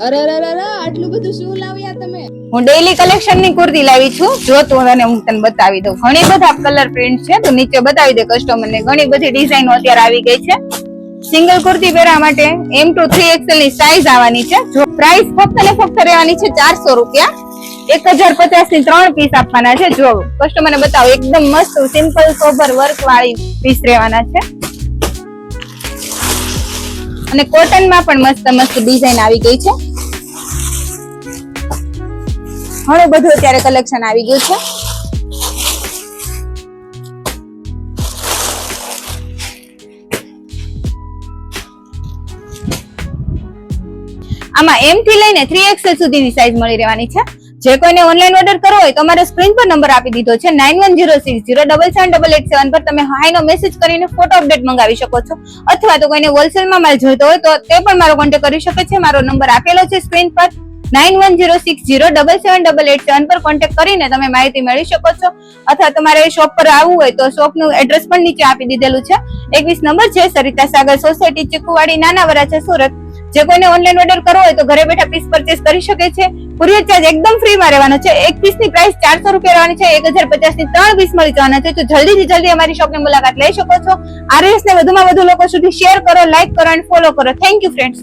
અરે અરે અરે આટલું બધું શું લાવ્યા તમે? હું ડેઈલી કલેક્શન ની કુર્તી લાવી છું. જો તું અને હું તને બતાવી દઉં. ઘણી બધા કલર પ્રિન્ટ છે, તો નીચે બતાવી દે કસ્ટમર ને. ઘણી બધી ડિઝાઇનો અત્યારે આવી ગઈ છે. સિંગલ કુર્તી પહેરવા માટે M to 3XL ની સાઈઝ આવવાની છે. જો પ્રાઇસ ફક્ત ને ફક્ત રહેવાની છે 400 રૂપિયા. 1050 ની 3 પીસ આપવાના છે. જો કસ્ટમર ને બતાવો, એકદમ મસ્ત સિમ્પલ સોબર વર્ક વાળી પીસ રહેવાના છે. અને કોટન માં પણ મસ્ત મસ્ત ડિઝાઇન આવી ગઈ છે. ઘણું બધું અત્યારે કલેક્શન આવી ગયું છે. આમાં M થી લઈને 3XL સુધીની સાઈઝ મળી રહેવાની છે. જે કોઈને ઓનલાઈન ઓર્ડર કરવો હોય તો અમારો સ્ક્રીન પર નંબર આપી દીધો છે 9106077887 પર તમે હાઈ નો મેસેજ કરીને ફોટો અપડેટ મંગાવી શકો છો. અથવા તો કોઈને હોલસેલમાં માલ જોઈતો હોય તો તે પણ મારો કોન્ટેક્ટ કરી શકે છે. મારો નંબર આપેલો છે સ્ક્રીન પર 9106077887 પર કોન્ટેક્ટ કરીને તમે માહિતી મેળવી શકો છો. અથવા તમારે શોપ પર આવવું હોય તો શોપનું એડ્રેસ પણ નીચે આપી દીધેલું છે. 21 નંબર છે, સરિતા સાગર સોસાયટી, ચીકુવાડી, નાના વરાછા, સુરત. જે કોઈને ઓનલાઈન ઓર્ડર કરવો હોય તો ઘરે બેઠા પીસ પરચેસ કરી શકે છે. કુરિયર ચાર્જ એકદમ ફ્રી માં રહેવાનો છે. એક પીસ ની પ્રાઇસ 400 રૂપિયા રહેવાની છે. 1050 ની 3 પીસ મળી જવાના છે. તો જલ્દીથી જલ્દી અમારી શોપની મુલાકાત લઈ શકો છો. RS ને વધુમાં વધુ લોકો સુધી શેર કરો, લાઈક કરો અને ફોલો કરો. Thank you friends.